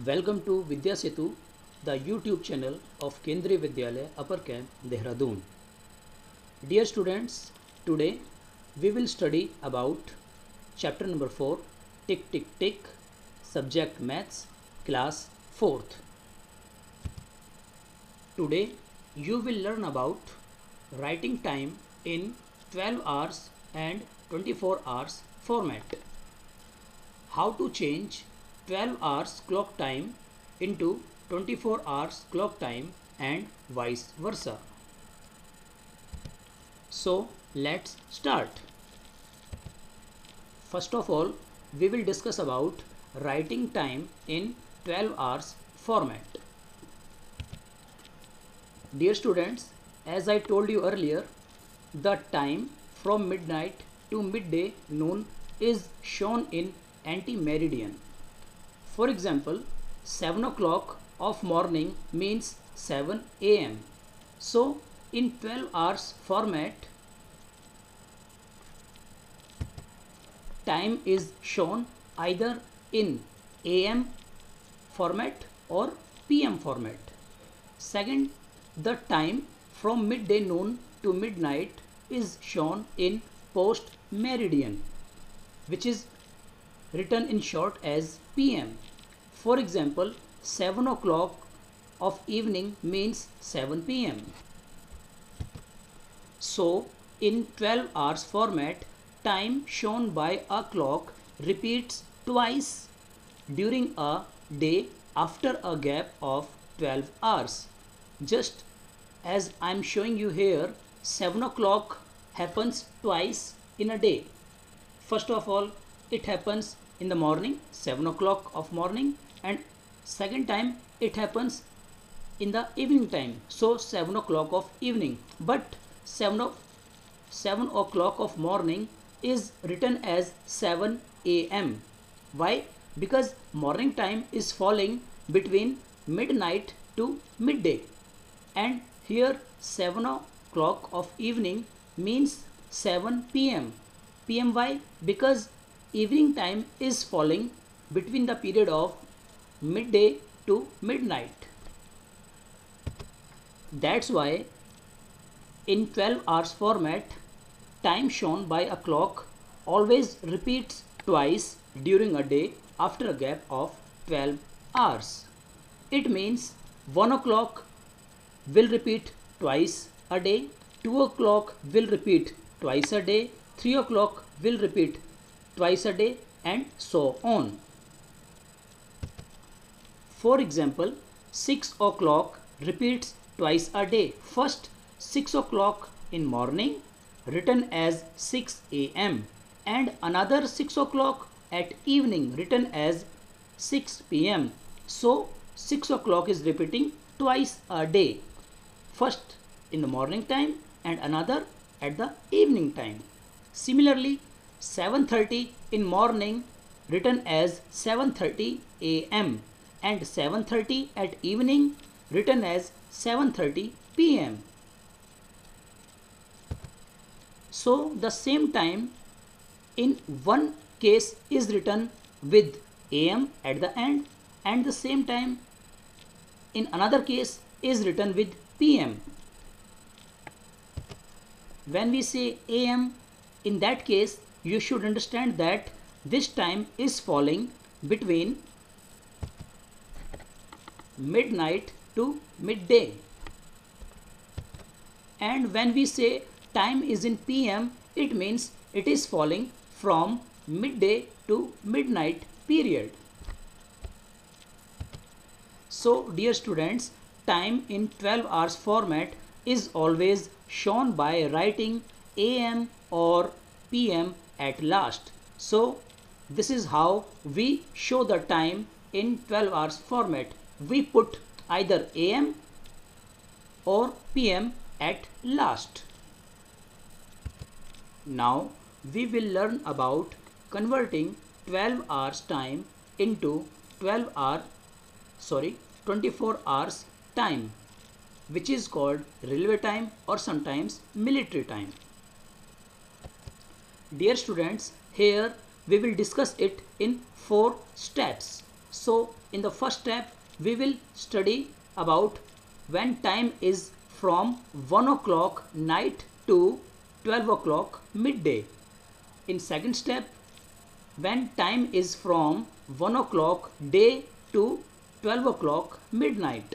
Welcome to Vidya Setu, the YouTube channel of Kendriya Vidyalaya Upper Camp, Dehradun. Dear students, today we will study about chapter number 4, Tick Tick Tick, subject Maths, class 4th. Today you will learn about writing time in 12 hours and 24 hours format. How to change 12 hours clock time into 24 hours clock time and vice versa. So let's start. First of all, we will discuss about writing time in 12 hours format. Dear students, as I told you earlier, the time from midnight to midday noon is shown in anti-meridian. For example, 7 o'clock of morning means 7 a.m. So, in 12 hours format, time is shown either in AM format or PM format. Second, the time from midday noon to midnight is shown in post meridian, which is written in short as PM. For example, 7 o'clock of evening means 7 PM. So, in 12 hours format, time shown by a clock repeats twice during a day after a gap of 12 hours. Just as I am showing you here, 7 o'clock happens twice in a day. First of all, it happens in the morning, 7 o'clock of morning, and second time it happens in the evening time, so 7 o'clock of evening. But 7 o'clock of morning is written as 7 a.m. Why? Because morning time is falling between midnight to midday, and here 7 o'clock of evening means 7 p.m. p.m. Why? Because evening time is falling between the period of midday to midnight. That's why in 12 hours format, time shown by a clock always repeats twice during a day after a gap of 12 hours. It means 1 o'clock will repeat twice a day, 2 o'clock will repeat twice a day, 3 o'clock will repeat twice a day, and so on. For example, 6 o'clock repeats twice a day. First, 6 o'clock in morning written as 6 a.m. and another 6 o'clock at evening written as 6 p.m. So, 6 o'clock is repeating twice a day. First in the morning time and another at the evening time. Similarly, 7:30 in morning written as 7:30 a.m. and 7:30 at evening written as 7:30 p.m. So the same time in one case is written with am at the end, and the same time in another case is written with pm. When we say am, in that case you should understand that this time is falling between midnight to midday. And when we say time is in PM, it means it is falling from midday to midnight period. So dear students, time in 12 hours format is always shown by writing AM or PM at last. So this is how we show the time in 12 hours format. We put either AM or PM at last. Now we will learn about converting 12 hours time into 24 hours time, which is called railway time or sometimes military time. Dear students, here we will discuss it in 4 steps. So in the first step we will study about when time is from 1 o'clock night to 12 o'clock midday. In second step, when time is from 1 o'clock day to 12 o'clock midnight.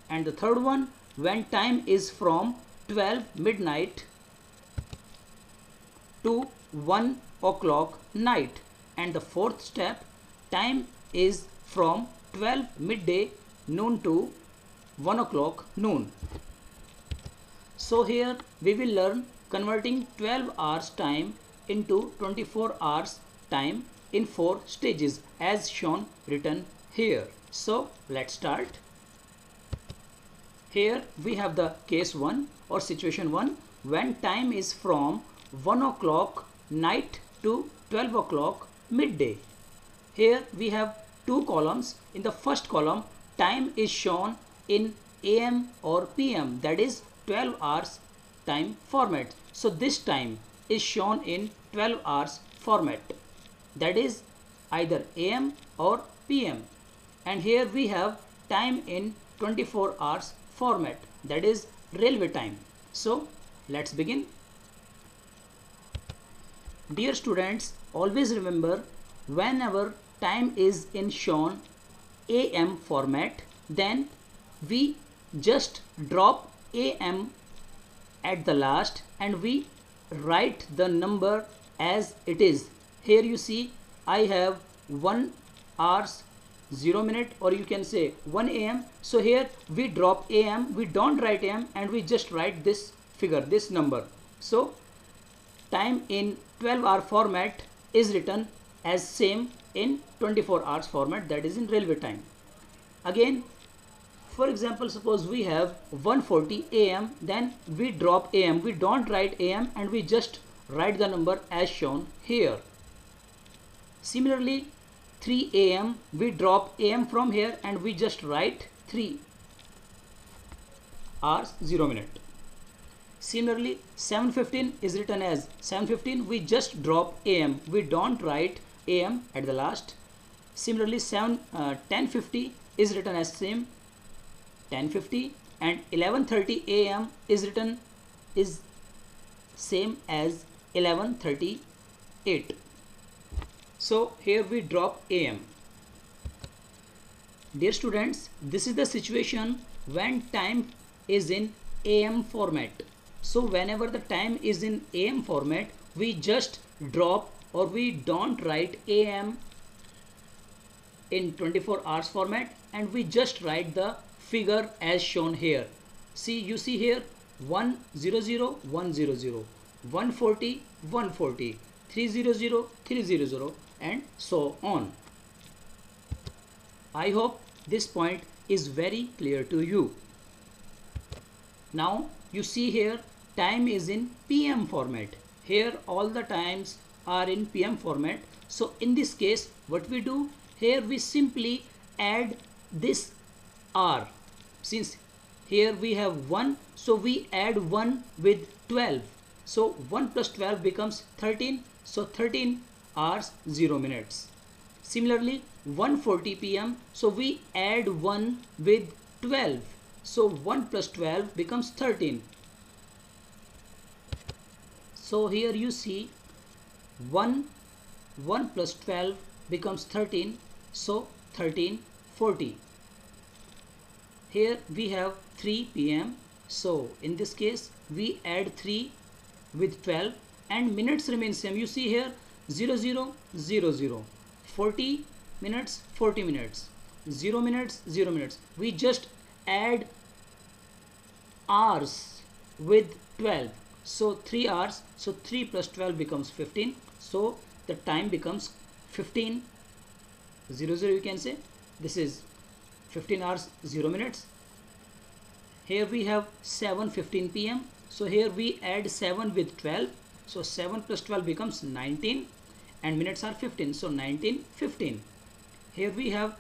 And the third one, when time is from 12 midnight to 1 o'clock night. And the fourth step, time is from 12 midday noon to 1 o'clock noon. So here we will learn converting 12 hours time into 24 hours time in 4 stages as shown written here. So let's start. Here we have the case 1 or situation 1, when time is from 1 o'clock night to 12 o'clock midday. Here we have 2 columns. In the first column, time is shown in AM or PM, that is 12 hours time format. So this time is shown in 12 hours format, that is either AM or PM. And here we have time in 24 hours format, that is railway time. So let's begin. Dear students, always remember, whenever time is in shown AM format, then we just drop AM at the last and we write the number as it is. Here you see I have 1 hours 0 minute, or you can say 1 AM. So here we drop AM, we don't write AM, and we just write this figure, this number. So time in 12 hour format is written as same in 24 hours format, that is in railway time. Again, for example, suppose we have 1:40 AM, then we drop AM, we don't write AM, and we just write the number as shown here. Similarly, 3 AM, we drop AM from here and we just write 3 hours 0 minute. Similarly, 7:15 is written as 7:15, we just drop AM, we don't write AM at the last. Similarly, 10:50 is written as same 10:50, and 11:30 AM is written is same as 11:38. So here we drop AM. Dear students, this is the situation when time is in AM format. So whenever the time is in AM format, we just drop or we don't write AM in 24 hours format, and we just write the figure as shown here. See, you see here 100, 100, 140, 140, 300, 300, and so on. I hope this point is very clear to you. Now you see here time is in PM format. Here all the times are in PM format. So in this case, what we do, here we simply add this hour. Since here we have 1, so we add 1 with 12. So 1 plus 12 becomes 13. So 13 hours 0 minutes. Similarly, 1:40 PM, so we add 1 with 12. So 1 plus 12 becomes 13. So here you see 1 plus 12 becomes 13. So 13:40. Here we have 3 PM. So in this case we add 3 with 12 and minutes remain same. You see here 00, 00, 40 minutes, 40 minutes, 0 minutes, 0 minutes. We just add hours with 12. So 3 hours. So 3 plus 12 becomes 15. So the time becomes 15, 00 you can say. This is 15 hours 0 minutes. Here we have 7:15 PM. So here we add 7 with 12. So 7 plus 12 becomes 19 and minutes are 15. So 19:15. Here we have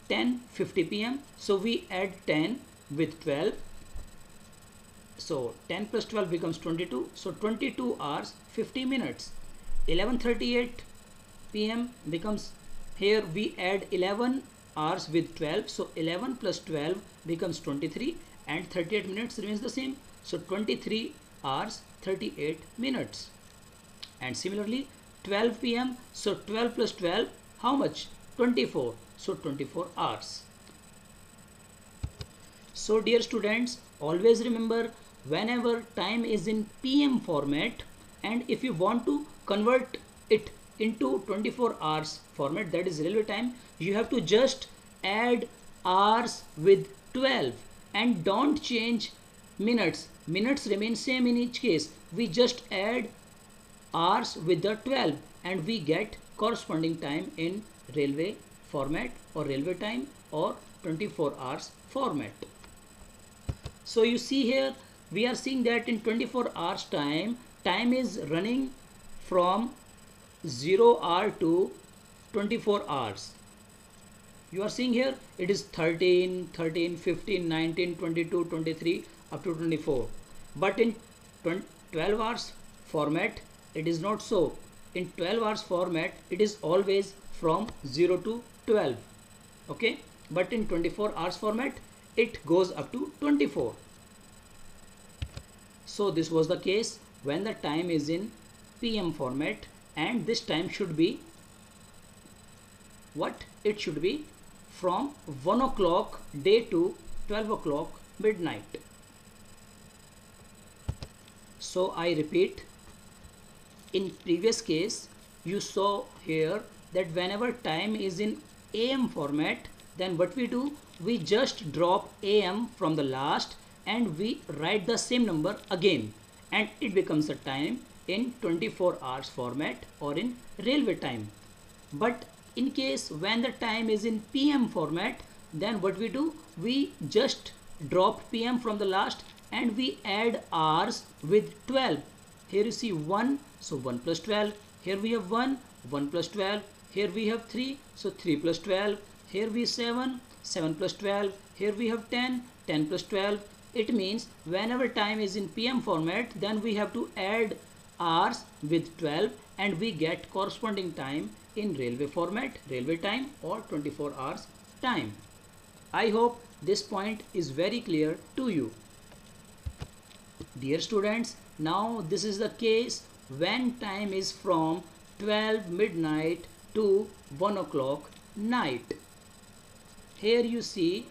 10:50 PM. So we add 10 with 12. So 10 plus 12 becomes 22. So 22 hours 50 minutes. 11:38 PM becomes, here we add 11 hours with 12, so 11 plus 12 becomes 23 and 38 minutes remains the same. So 23 hours 38 minutes. And similarly 12 p.m. so 12 plus 12 how much? 24. So 24 hours. So dear students, always remember whenever time is in PM format, and if you want to convert it into 24 hours format, that is railway time, you have to just add hours with 12 and don't change minutes. Minutes remain same in each case. We just add hours with the 12 and we get corresponding time in railway format or railway time or 24 hours format. So you see here we are seeing that in 24 hours time is running from 0 hour to 24 hours. You are seeing here it is 13, 15, 19, 22, 23 up to 24. But in 12 hours format it is not so. In 12 hours format it is always from 0 to 12. Okay. But in 24 hours format it goes up to 24. So this was the case when the time is in PM format, and this time should be what? It should be from 1 o'clock day to 12 o'clock midnight. So I repeat, in previous case you saw here that whenever time is in AM format, then what we do, we just drop AM from the last and we write the same number again, and it becomes a time in 24 hours format or in railway time. But in case when the time is in PM format, then what we do, we just drop PM from the last and we add hours with 12. Here you see 1, so 1 plus 12. Here we have 1, 1 plus 12. Here we have 3, so 3 plus 12. Here we 7, 7 plus 12. Here we have 10, 10 plus 12. It means whenever time is in PM format, then we have to add hours with 12 and we get corresponding time in railway format, railway time or 24 hours time. I hope this point is very clear to you. Dear students, now this is the case when time is from 12 midnight to 1 o'clock night. Here you see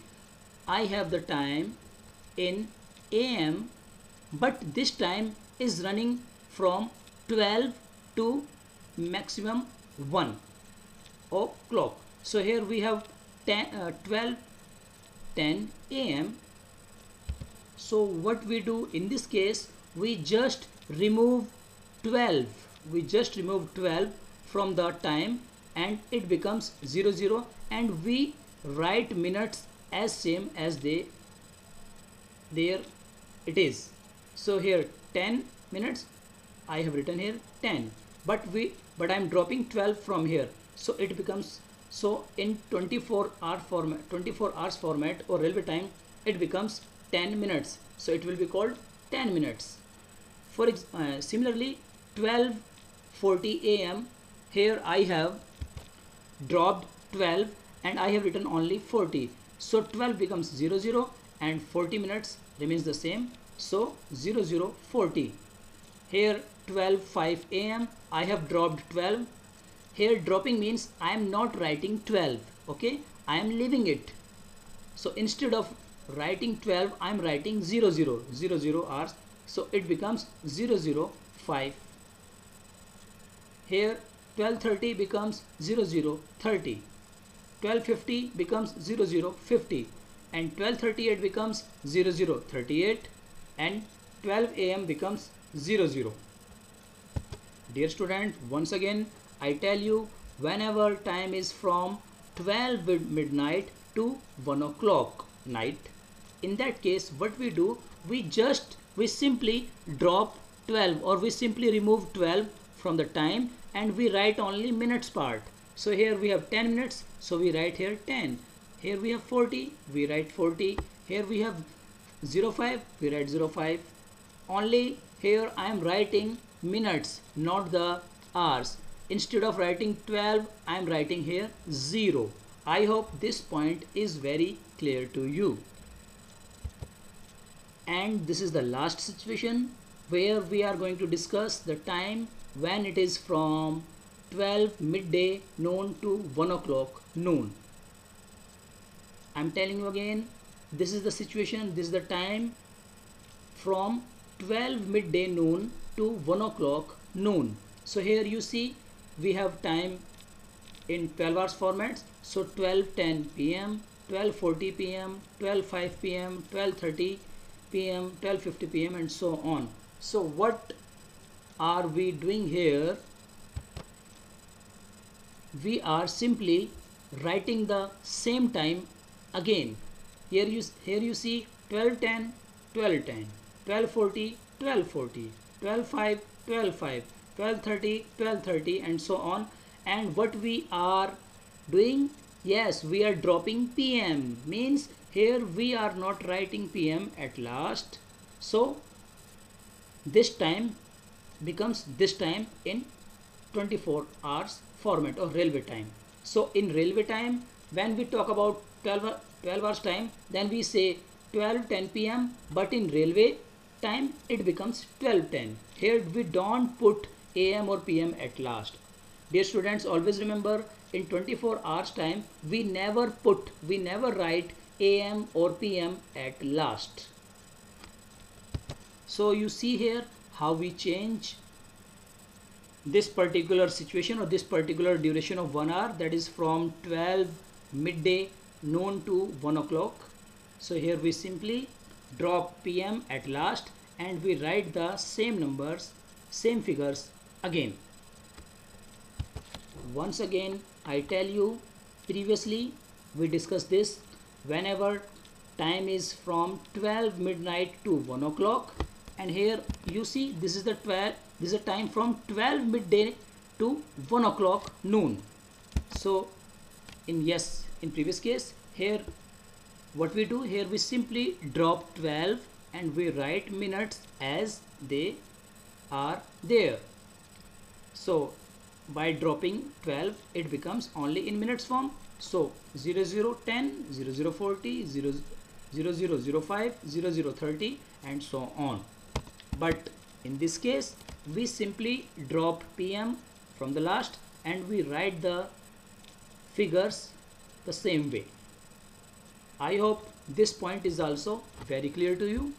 I have the time in AM, but this time is running from 12 to maximum 1 o'clock. So here we have 10 AM. So what we do in this case, we just remove 12. We just remove 12 from the time and it becomes 00, and we write minutes as same as there it is. So here 10 minutes, I have written here 10, but I am dropping 12 from here, so it becomes, so in 24 hours format or railway time it becomes 10 minutes, so it will be called 10 minutes. For similarly 12:40 AM, here I have dropped 12 and I have written only 40, so 12 becomes 00 and 40 minutes remains the same, so 0040. Here 12:05 AM, I have dropped 12. Here dropping means I am not writing 12, okay, I am leaving it. So instead of writing 12, I am writing 00 hours, so it becomes 005. Here 12:30 becomes 0030. 12:50 becomes 0050, and 12:38 becomes 0038, and 12 AM becomes 00. Dear student, once again I tell you, whenever time is from 12 midnight to 1 o'clock night, in that case what we do, we simply drop 12, or we simply remove 12 from the time and we write only minutes part. So here we have 10 minutes, so we write here 10. Here we have 40, we write 40. Here we have 05, we write 05. Only here I am writing minutes, not the hours. Instead of writing 12, I am writing here 0. I hope this point is very clear to you. And this is the last situation where we are going to discuss the time when it is from 12 midday noon to 1 o'clock noon. I'm telling you again, this is the situation, this is the time from 12 midday noon to 1 o'clock noon. So here you see we have time in 12 hours formats. So 12:10 p.m., 12:40 p.m., 12:05 p.m., 12:30 p.m., 12:50 p.m. and so on. So what are we doing here? We are simply writing the same time again. Here you see 12:10, 12:10, 12:40, 12:40, 12:05, 12:05, 12:30, 12:30 and so on. And what we are doing, yes, we are dropping PM, means here we are not writing PM at last. So this time becomes this time in 24 hours format or railway time. So in railway time, when we talk about 12 hours time, then we say 12:10 p.m. but in railway time it becomes 12:10. Here we don't put AM or PM at last. Dear students, always remember, in 24 hours time we never write AM or PM at last. So you see here how we change this particular situation or this particular duration of 1 hour, that is from 12 midday noon to 1 o'clock. So here we simply drop PM at last and we write the same numbers, same figures again. Once again, I tell you, previously we discussed this, whenever time is from 12 midnight to 1 o'clock, and here you see this is the time from 12 midday to 1 o'clock noon. So in previous case, here what we do, here we simply drop 12 and we write minutes as they are there. So by dropping 12 it becomes only in minutes form. So 0010, 0040, 0005, 0030 and so on. But in this case we simply drop PM from the last and we write the figures the same way. I hope this point is also very clear to you.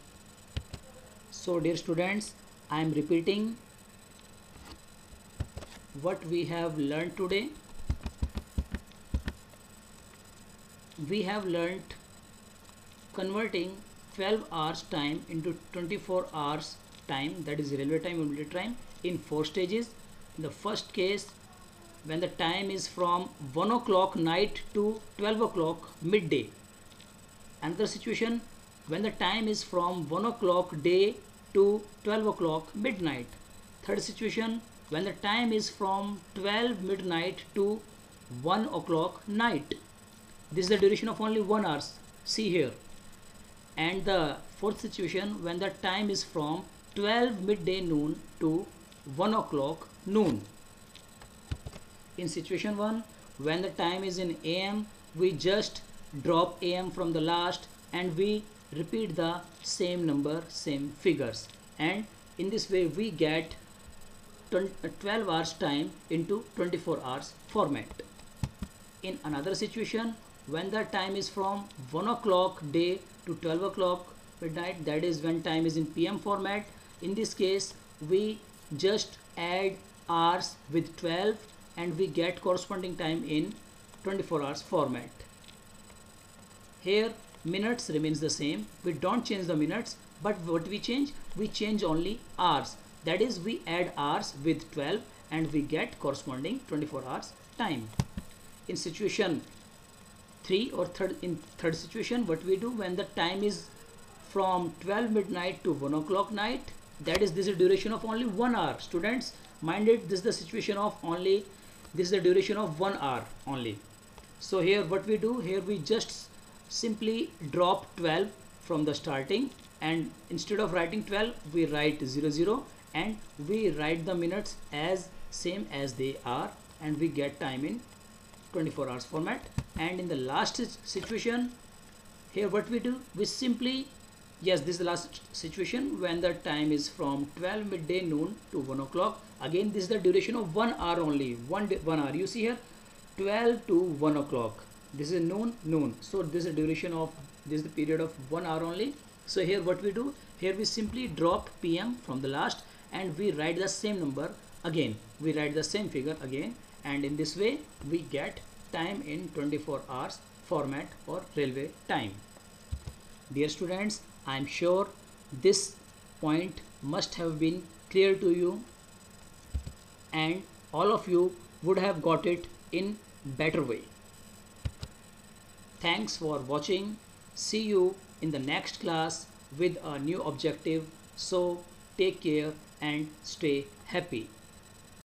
So dear students, I am repeating what we have learned today. We have learnt converting 12 hours time into 24 hours time, that is railway time or military time, in 4 stages. In the first case, when the time is from 1 o'clock night to 12 o'clock midday. Another situation, when the time is from 1 o'clock day to 12 o'clock midnight. Third situation, when the time is from 12 midnight to 1 o'clock night. This is the duration of only 1 hour, see here. And the fourth situation, when the time is from 12 midday noon to 1 o'clock noon. In situation 1, when the time is in AM, we just drop AM from the last and we repeat the same number, same figures, and in this way we get 12 hours time into 24 hours format. In another situation, when the time is from 1 o'clock day to 12 o'clock midnight, that is when time is in PM format. In this case we just add hours with 12 and we get corresponding time in 24 hours format. Here minutes remains the same, we don't change the minutes, but what we change only hours, that is we add hours with 12 and we get corresponding 24 hours time. In situation 3 or third situation, what we do, when the time is from 12 midnight to 1 o'clock night, that is this is duration of only 1 hour. Students, mind it, this is the situation of only, this is the duration of 1 hour only. So here what we do, here we just simply drop 12 from the starting and instead of writing 12 we write 00 and we write the minutes as same as they are and we get time in 24 hours format. And in the last situation, here what we do, we simply, yes, this is the last situation when the time is from 12 midday noon to 1 o'clock. Again, this is the duration of 1 hour only, 1 hour. You see here, 12 to 1 o'clock. This is noon. So this is the duration of, this is the period of 1 hour only. So here what we do, here we simply drop PM from the last and we write the same number again. We write the same figure again, and in this way we get time in 24 hours format or railway time. Dear students, I am sure this point must have been clear to you and all of you would have got it in better way. Thanks for watching. See you in the next class with a new objective. So take care and stay happy.